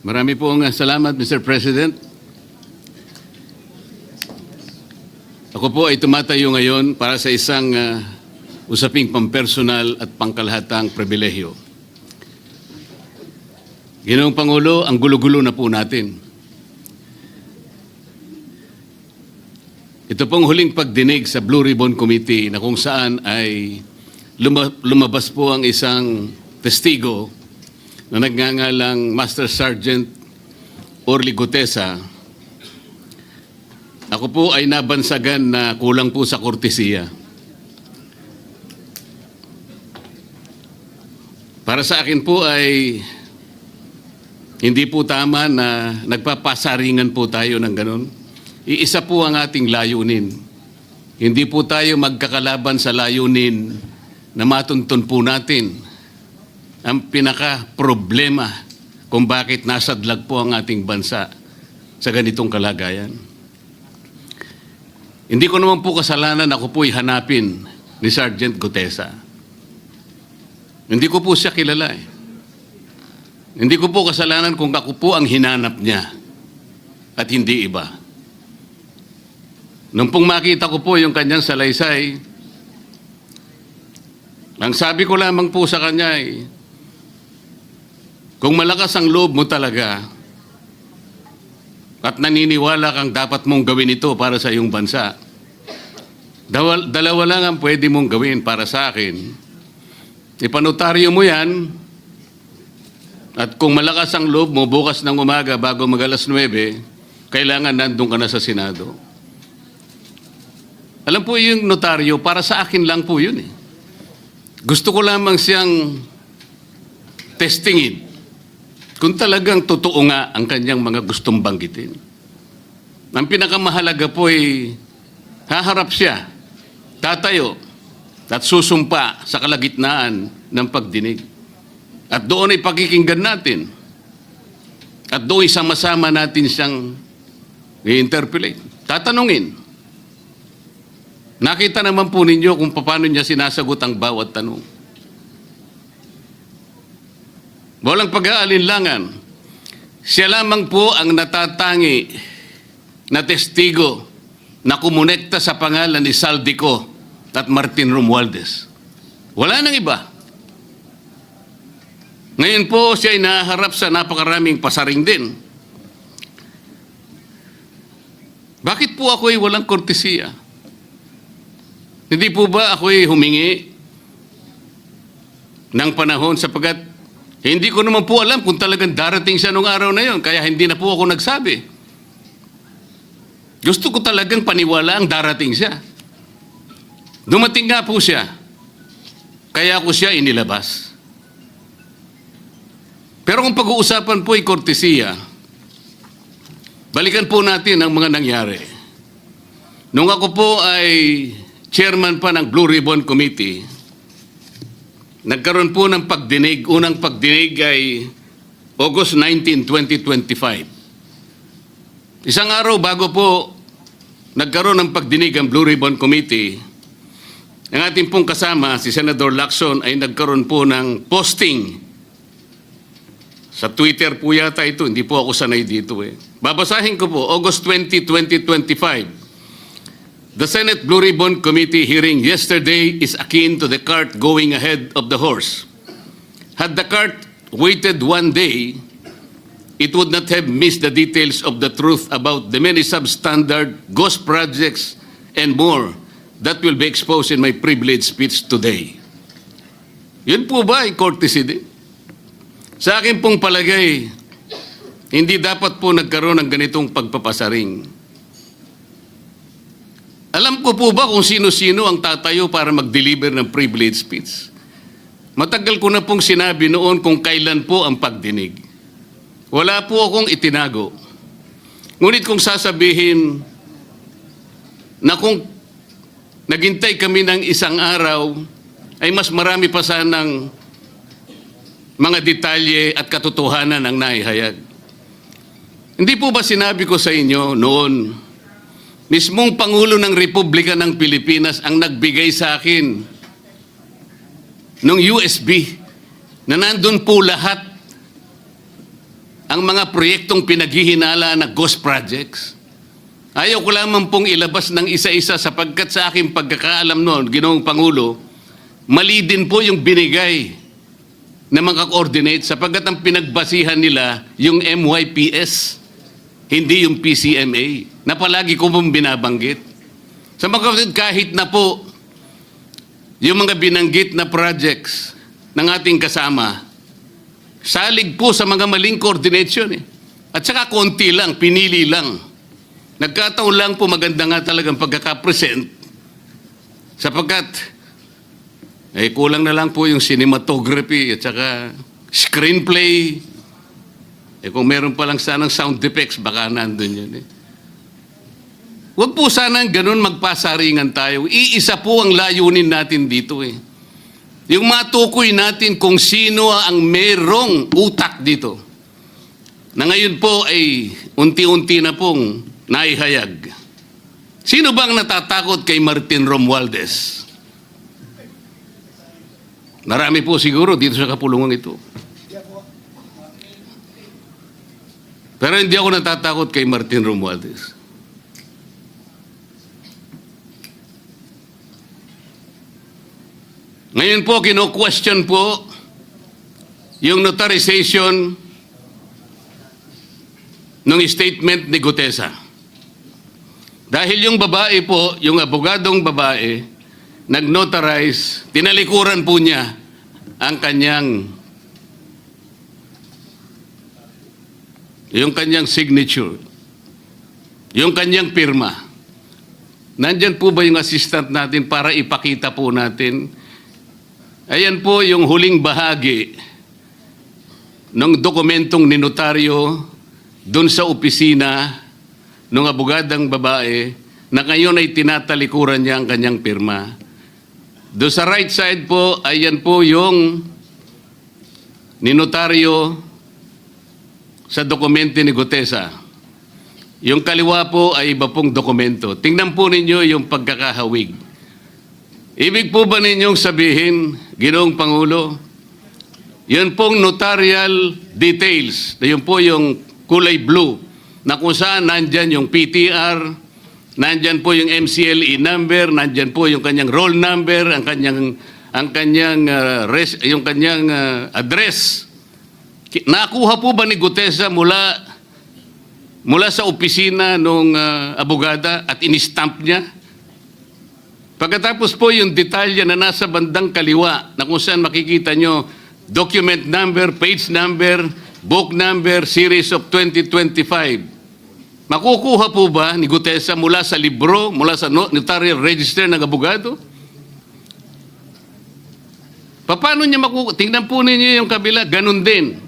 Marami pong salamat, Mr. President. Ako po ay tumatayo ngayon para sa isang usaping pampersonal at pangkalahatang pribilehyo. Ginoong Pangulo, ang gulo-gulo na po natin. Ito pong huling pagdinig sa Blue Ribbon Committee na kung saan ay lumabas po ang isang testigo na nagngangalang Master Sergeant Orly Gutesa. Ako po ay nabansagan na kulang po sa kortesiya. Para sa akin po ay hindi po tama na nagpapasaringan po tayo ng ganun. Iisa po ang ating layunin. Hindi po tayo magkakalaban sa layunin na matuntun po natin ang pinaka-problema kung bakit nasadlag po ang ating bansa sa ganitong kalagayan. Hindi ko naman po kasalanan ako po'y hanapin ni Sergeant Gutesa. Hindi ko po siya kilala eh. Hindi ko po kasalanan kung ako po ang hinanap niya at hindi iba. Nung pong makita ko po yung kanyang salaysay, ang sabi ko lamang po sa kanya ay, kung malakas ang loob mo talaga at naniniwala kang dapat mong gawin ito para sa iyong bansa, dalawa lang ang pwede mong gawin para sa akin. Ipanotaryo mo yan at kung malakas ang loob mo bukas ng umaga bago mag-alas 9, kailangan nandun ka na sa Senado. Alam po yung notaryo, para sa akin lang po yun eh. Gusto ko lamang siyang testingin kung talagang totoo nga ang kanyang mga gustong banggitin. Ang pinakamahalaga po ay haharap siya, tatayo, at susumpa sa kalagitnaan ng pagdinig. At doon ay pakikinggan natin. At doon ay sama-sama natin siyang i-interpolate. Tatanungin. Nakita naman po ninyo kung paano niya sinasagot ang bawat tanong. Walang pag-aalinlangan. Siya lamang po ang natatangi na testigo na kumonekta sa pangalan ni Saldico at Martin Romualdez. Wala nang iba. Ngayon po siya ay naharap sa napakaraming pasaring din. Bakit po ako ay walang kortesiya? Hindi po ba ako ay humingi ng panahon sapagkat hindi ko naman po alam kung talagang darating siya nung araw na yon, kaya hindi na po ako nagsabi. Gusto ko talagang paniwala ang darating siya. Dumating nga po siya, kaya ako siya inilabas. Pero kung pag-uusapan po ay kortesiya, balikan po natin ang mga nangyari. Nung ako po ay chairman pa ng Blue Ribbon Committee, nagkaroon po ng pagdinig. Unang pagdinig ay August 19, 2025. Isang araw bago po nagkaroon ng pagdinig ang Blue Ribbon Committee, ang ating pong kasama, si Senator Lacson, ay nagkaroon po ng posting. Sa Twitter po yata ito, hindi po ako sanay dito eh. Babasahin ko po, August 20, 2025. The Senate Blue Ribbon Committee hearing yesterday is akin to the cart going ahead of the horse. Had the cart waited one day, it would not have missed the details of the truth about the many substandard ghost projects and more that will be exposed in my privileged speech today. Yun po ba ay courtesy din? Sa akin pong palagay, hindi dapat po nagkaroon ng ganitong pagpapasaring. Alam ko po ba kung sino-sino ang tatayo para mag-deliver ng privilege speech? Matagal ko na pong sinabi noon kung kailan po ang pagdinig. Wala po akong itinago. Ngunit kung sasabihin na kung naghintay kami ng isang araw, ay mas marami pa sanang mga detalye at katotohanan ang naihayag. Hindi po ba sinabi ko sa inyo noon, mismong Pangulo ng Republika ng Pilipinas ang nagbigay sa akin ng USB na nandun po lahat ang mga proyektong pinaghihinala na ghost projects. Ayaw ko lamang pong ilabas ng isa-isa sapagkat sa aking pagkakaalam noon, Ginoong Pangulo, mali din po yung binigay na mga coordinate sapagkat ang pinagbasihan nila yung MYPS, hindi yung PCMA, na palagi ko pong binabanggit. Sa mga kapatid, kahit na po yung mga binanggit na projects ng ating kasama, salig po sa mga maling coordination eh. At saka konti lang, pinili lang. Nagkataon lang po maganda nga talagang pagkakapresent sapagkat kulang na lang po yung cinematography at saka screenplay. Kung meron pa lang sanang sound effects, baka nandun yun eh. Huwag po sanang ganun magpasaringan tayo. Iisa po ang layunin natin dito eh. Yung matukoy natin kung sino ang merong utak dito. Na ngayon po ay unti-unti na pong naihayag. Sino bang natatakot kay Martin Romualdez? Marami po siguro dito sa kapulungan ito. Pero hindi ako natatakot kay Martin Romualdez. Ngayon po, kino-question po yung notarization ng statement ni Gutesa. Dahil yung babae po, yung abogadong babae, nag-notarize, tinalikuran po niya ang kanyang signature, yung kanyang pirma. Nandyan po ba yung assistant natin para ipakita po natin? Ayan po yung huling bahagi ng dokumentong ninotaryo doon sa opisina ng abogadang babae na ngayon ay tinatalikuran niya ang kanyang pirma. Doon sa right side po, ayan po yung ninotaryo sa dokumento ni Gutesa. Yung kaliwa po ay iba pong dokumento. Tingnan po ninyo yung pagkakahawig. Ibig po ba ninyong sabihin, Ginoong Pangulo, yun pong notarial details, na yun po yung kulay blue, na kung saan nandyan yung PTR, nandyan po yung MCLE number, nandyan po yung kanyang roll number, yung kanyang address. Nakuha po ba ni Gutesa mula sa opisina ng abogada at in-stamp niya? Pagkatapos po yung detalye na nasa bandang kaliwa na kung saan makikita nyo document number, page number, book number, series of 2025. Makukuha po ba ni Gutesa mula sa libro, mula sa notarial register ng abogado? Paano niya makukuha? Tingnan po ninyo yung kabila, ganun din.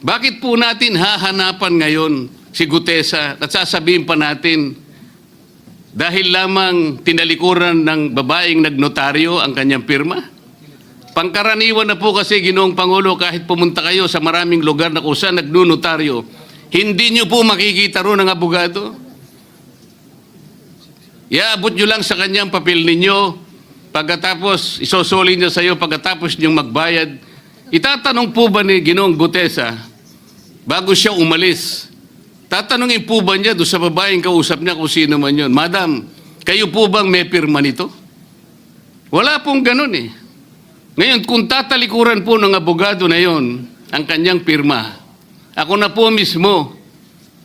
Bakit po natin hahanapan ngayon si Gutesa at sasabihin pa natin dahil lamang tinalikuran ng babaeng nagnotaryo ang kanyang pirma? Pangkaraniwan na po kasi, Ginoong Pangulo, kahit pumunta kayo sa maraming lugar na kung saan nagnunotaryo, hindi nyo po makikita roon ang abogado. Iaabot nyo lang sa kanyang papel ninyo, pagkatapos isosoli niya sa iyo, pagkatapos niyong magbayad. Itatanong po ba ni Ginoong Gutesa, bago siya umalis, tatanungin po ba niya doon sa babaeng kausap niya kung sino man yun, Madam, kayo po bang may pirma nito? Wala pong ganun eh. Ngayon, kung tatalikuran po ng abogado na yon ang kanyang pirma, ako na po mismo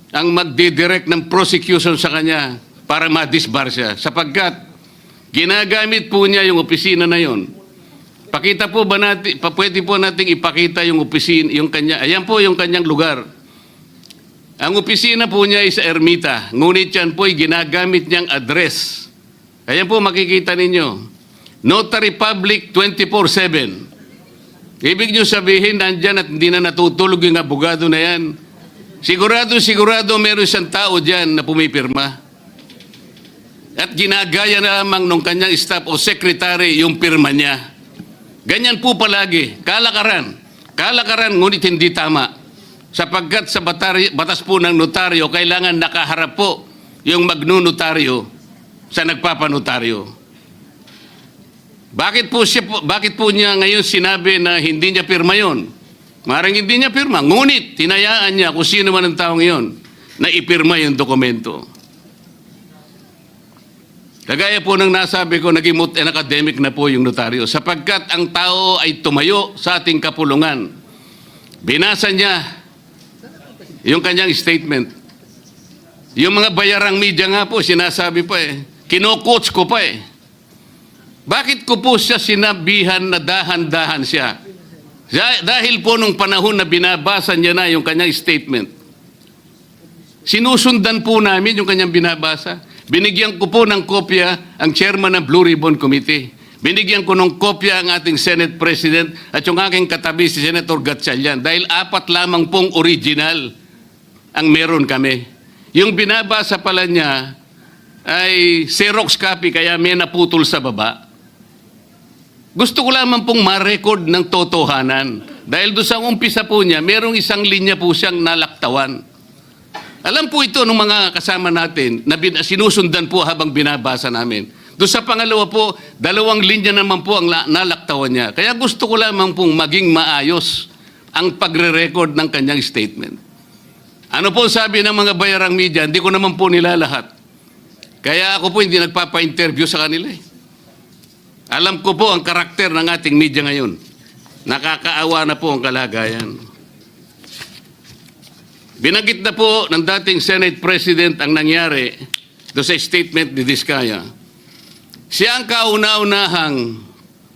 ang magdidirect ng prosecution sa kanya para ma-disbar siya sapagkat ginagamit po niya yung opisina na yon. Pakita po ba natin, pwede po nating ipakita yung opisina, yung kanya, ayan po yung kanyang lugar. Ang opisina po niya ay sa Ermita, ngunit yan po ay ginagamit niyang address. Ayan po makikita ninyo. Notary Public 24/7. Ibig niyo sabihin, nandyan at hindi na natutulog yung abogado na yan. Sigurado meron siyang tao dyan na pumipirma. At ginagaya na lamang nung kanyang staff o secretary yung pirma niya. Ganyan po palagi. Kalakaran. Kalakaran, ngunit hindi tama. Sapagkat sa batas po ng notaryo, kailangan nakaharap po yung magnunotaryo sa nagpapanotaryo. Bakit po niya ngayon sinabi na hindi niya pirma yon? Maring hindi niya pirma, ngunit tinayaan niya kung sino man ang taong iyon na ipirma yung dokumento. Kagaya po ng nasabi ko, naging academic na po yung notaryo sapagkat ang tao ay tumayo sa ating kapulungan. Binasa niya yung kanyang statement. Yung mga bayarang media nga po, sinasabi pa kino-coach ko pa Bakit ko po siya sinabihan na dahan-dahan siya? Dahil po nung panahon na binabasa niya na yung kanyang statement, sinusundan po namin yung kanyang binabasa. Binigyan ko po ng kopya ang chairman ng Blue Ribbon Committee. Binigyan ko ng kopya ang ating Senate President at yung aking katabi si Senator Gatchalian dahil 4 lamang pong original ang meron kami. Yung binabasa pala niya ay Xerox copy kaya may naputol sa baba. Gusto ko lamang pong ma-record ng totohanan. Dahil doon sa umpisa po niya, merong isang linya po siyang nalaktawan. Alam po ito ng mga kasama natin na sinusundan po habang binabasa namin. Doon sa pangalawa po, 2 linya naman po ang nalaktawan niya. Kaya gusto ko lamang pong maging maayos ang pagre-record ng kanyang statement. Ano po sabi ng mga bayarang media? Hindi ko naman po nila lahat. Kaya ako po hindi nagpapa-interview sa kanila Alam ko po ang karakter ng ating media ngayon. Nakakaawa na po ang kalagayan. Binanggit na po ng dating Senate President ang nangyari do sa statement ni Diskaya. Siya ang kauna-unahang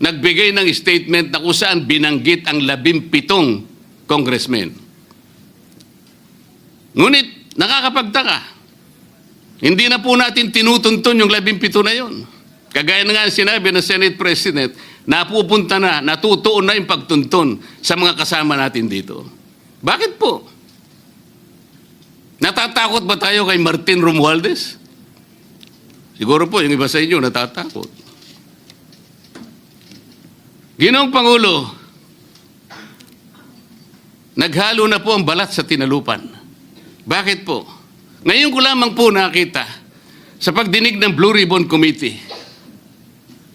nagbigay ng statement na kung saan binanggit ang 17 congressmen. Ngunit nakakapagtaka. Hindi na po natin tinutuntun yung 17 na yon. Kagaya na nga sinabi ng Senate President, napupunta na, natutuon na yung pagtuntun sa mga kasama natin dito. Bakit po? Natatakot ba tayo kay Martin Romualdez? Siguro po, yung iba sa inyo natatakot. Ginoong Pangulo, naghalo na po ang balat sa tinalupan. Bakit po? Ngayon ko lamang po nakita sa pagdinig ng Blue Ribbon Committee.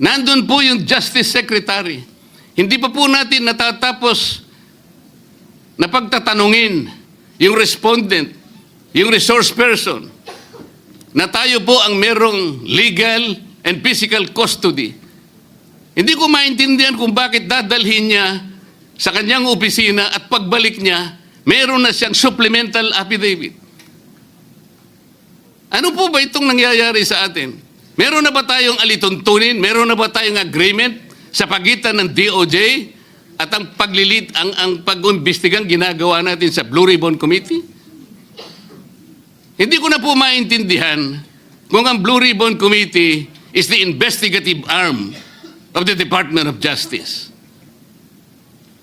Nandun po yung Justice Secretary. Hindi pa po natin natatapos na pagtatanungin yung respondent, yung resource person, na tayo po ang merong legal and physical custody. Hindi ko maintindihan kung bakit dadalhin niya sa kanyang opisina at pagbalik niya, meron na siyang supplemental affidavit. Ano po ba itong nangyayari sa atin? Meron na ba tayong alituntunin? Meron na ba tayong agreement sa pagitan ng DOJ at ang ang pag-imbestigang ginagawa natin sa Blue Ribbon Committee? Hindi ko na po maintindihan kung ang Blue Ribbon Committee is the investigative arm of the Department of Justice.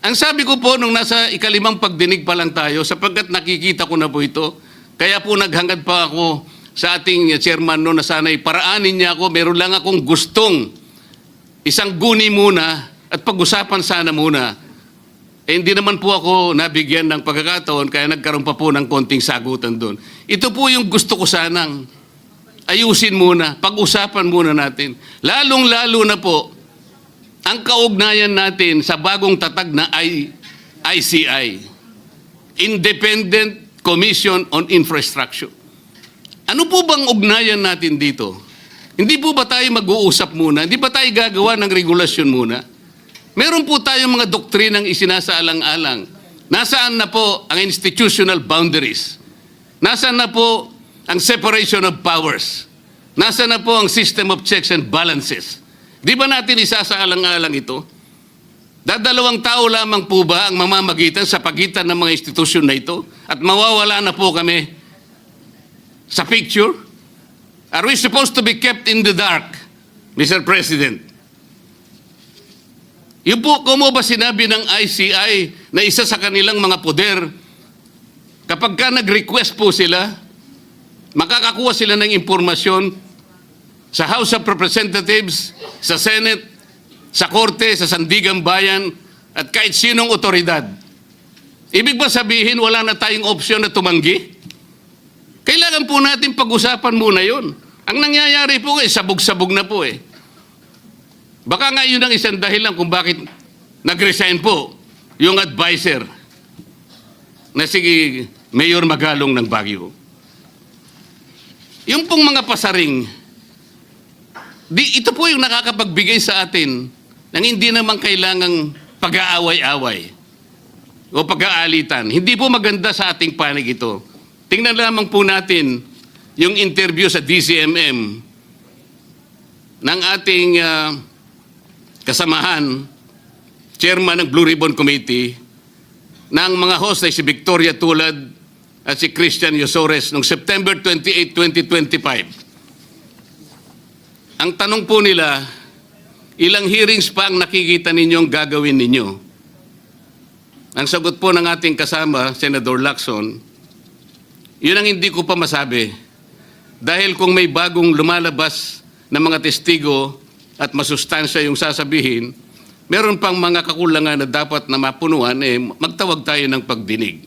Ang sabi ko po nung nasa ikalimang pagdinig pa lang tayo, sapagkat nakikita ko na po ito, kaya po naghangad pa ako sa ating chairman no na sana'y paraanin niya ako, meron lang akong gustong isang guni muna at pag-usapan sana muna. Hindi naman po ako nabigyan ng pagkakataon kaya nagkaroon pa po ng konting sagutan doon. Ito po yung gusto ko sanang ayusin muna, pag-usapan muna natin. Lalong-lalo na po ang kaugnayan natin sa bagong tatag na ICI, Independent Commission on Infrastructure. Ano po bang ugnayan natin dito? Hindi po ba tayo mag-uusap muna? Hindi ba tayo gagawa ng regulasyon muna? Meron po tayong mga doktrinang isinasaalang-alang. Nasaan na po ang institutional boundaries? Nasaan na po ang separation of powers? Nasaan na po ang system of checks and balances? Di ba natin isasaalang-alang ito? Dadalawang tao lamang po ba ang mamamagitan sa pagitan ng mga institusyon na ito? At mawawala na po kami sa picture? Are we supposed to be kept in the dark, Mr. President? Yung po, kung ba sinabi ng ICI na isa sa kanilang mga poder, kapag ka nag-request po sila, makakakuha sila ng impormasyon sa House of Representatives, sa Senate, sa Korte, sa Sandigang Bayan, at kahit sinong otoridad. Ibig ba sabihin wala na tayong opsyon na tumanggi? Kailangan po natin pag-usapan muna yun. Ang nangyayari po sabog-sabog na po Baka nga yun ang isang dahilan kung bakit nag-resign po yung advisor na si Mayor Magalong ng Baguio. Yung pong mga pasaring, ito po yung nakakapagbigay sa atin ng hindi naman kailangang pag-aaway-away o pag-aalitan. Hindi po maganda sa ating panig ito. Tingnan lamang po natin yung interview sa DCMM ng ating kasamahan, chairman ng Blue Ribbon Committee, ng mga host ay si Victoria Tulad at si Christian Yosores noong September 28, 2025. Ang tanong po nila, ilang hearings pa ang nakikita ninyong gagawin ninyo? Ang sagot po ng ating kasama, Senator Lacson, yun ang hindi ko pa masabi. Dahil kung may bagong lumalabas na mga testigo at masustansya yung sasabihin, meron pang mga kakulangan na dapat na mapunuan, magtawag tayo ng pagdinig.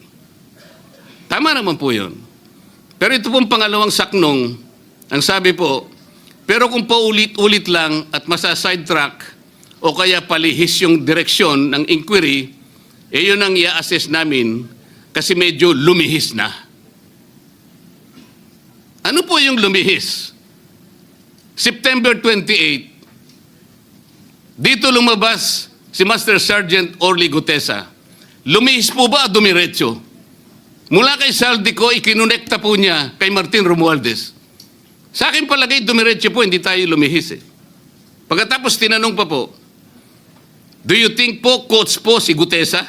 Tama naman po yun. Pero ito pong pangalawang saknong, ang sabi po, pero kung paulit-ulit lang at masa-sidetrack o kaya palihis yung direksyon ng inquiry, yun ang i-assess namin kasi medyo lumihis na. Ano po yung lumihis? September 28, dito lumabas si Master Sergeant Orly Gutesa. Lumihis po ba o dumiretso? Mula kay Saldico, ikinonekta po niya kay Martin Romualdez. Sa akin palagay, dumiretso po, hindi tayo lumihis eh. Pagkatapos tinanong pa po, do you think po, coach po si Gutesa?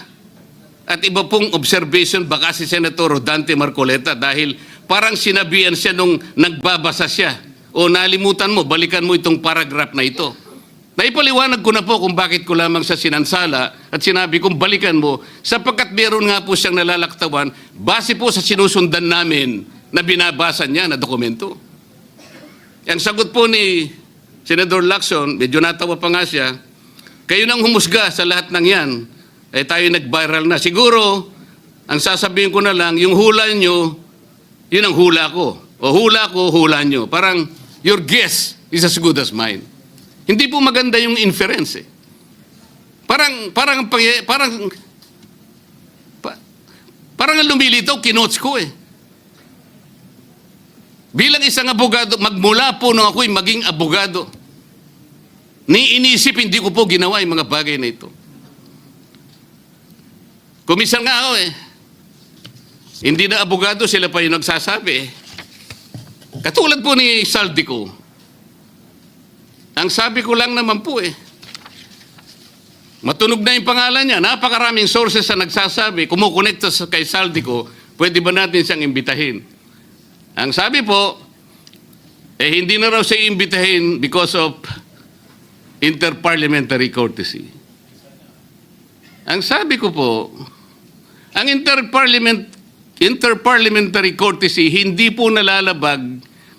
At iba pong observation, baka si Senator Rodante Marcoleta dahil parang sinabihan siya nung nagbabasa siya. O nalimutan mo, balikan mo itong paragraph na ito. Naipaliwanag ko na po kung bakit ko lamang sa sinansala at sinabi kong balikan mo sapagkat meron nga po siyang nalalaktawan base po sa sinusundan namin na binabasa niya na dokumento. Ang sagot po ni Senator Lacson, medyo natawa pa nga siya, kayo nang humusga sa lahat ng yan, tayo nag-viral na. Siguro, ang sasabihin ko na lang, yung hula nyo, yun ang hula ko. O hula ko, hula nyo. Parang, your guess is as good as mine. Hindi po maganda yung inference eh. Parang ang lumilitaw, kinots ko eh. Bilang isang abogado, magmula po nung ako'y maging abogado, inisip hindi ko po ginawa yung mga bagay na ito. Kumisan nga ako eh. Hindi na abogado, sila pa yung nagsasabi eh. Katulad po ni Saldico. Ang sabi ko lang naman po eh, matunog na yung pangalan niya. Napakaraming sources na nagsasabi, kumukonekta kay Saldico, pwede ba natin siyang imbitahin? Ang sabi po, hindi na raw siya imbitahin because of interparliamentary courtesy. Ang sabi ko po, ang interparliamentary courtesy hindi po nalalabag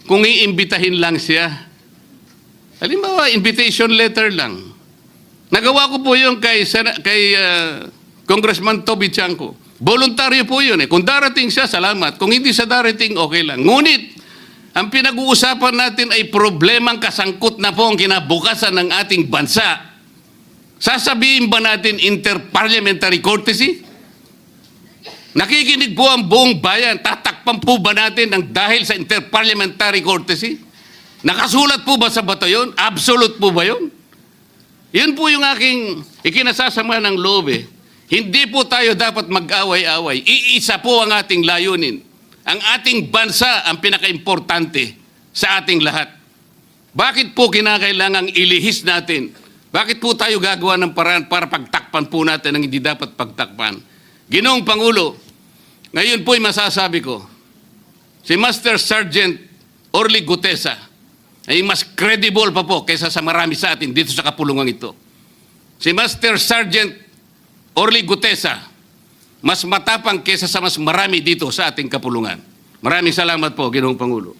kung iimbitahin lang siya. Halimbawa, invitation letter lang. Nagawa ko po yun kay Congressman Toby Chanco. Voluntaryo po yun eh. Kung darating siya, salamat. Kung hindi siya darating, okay lang. Ngunit, ang pinag-uusapan natin ay problemang kasangkot na po ang kinabukasan ng ating bansa. Sasabihin ba natin interparliamentary courtesy? Nakikinig po ang buong bayan. Tatakpan po ba natin ng dahil sa interparliamentary courtesy? Nakasulat po ba sa bato yun? Absolute po ba yun? Yun po yung aking ikinasasama ng loob eh. Hindi po tayo dapat mag-away-away. Iisa po ang ating layunin. Ang ating bansa ang pinaka-importante sa ating lahat. Bakit po kinakailangang ilihis natin? Bakit po tayo gagawa ng paraan para pagtakpan po natin ang hindi dapat pagtakpan? Ginoong Pangulo, ngayon po'y masasabi ko, si Master Sergeant Orly Gutesa ay mas credible pa po kaysa sa marami sa atin dito sa kapulungan ito. Si Master Sergeant Orly Gutesa, mas matapang kaysa sa mas marami dito sa ating kapulungan. Maraming salamat po, Ginoong Pangulo.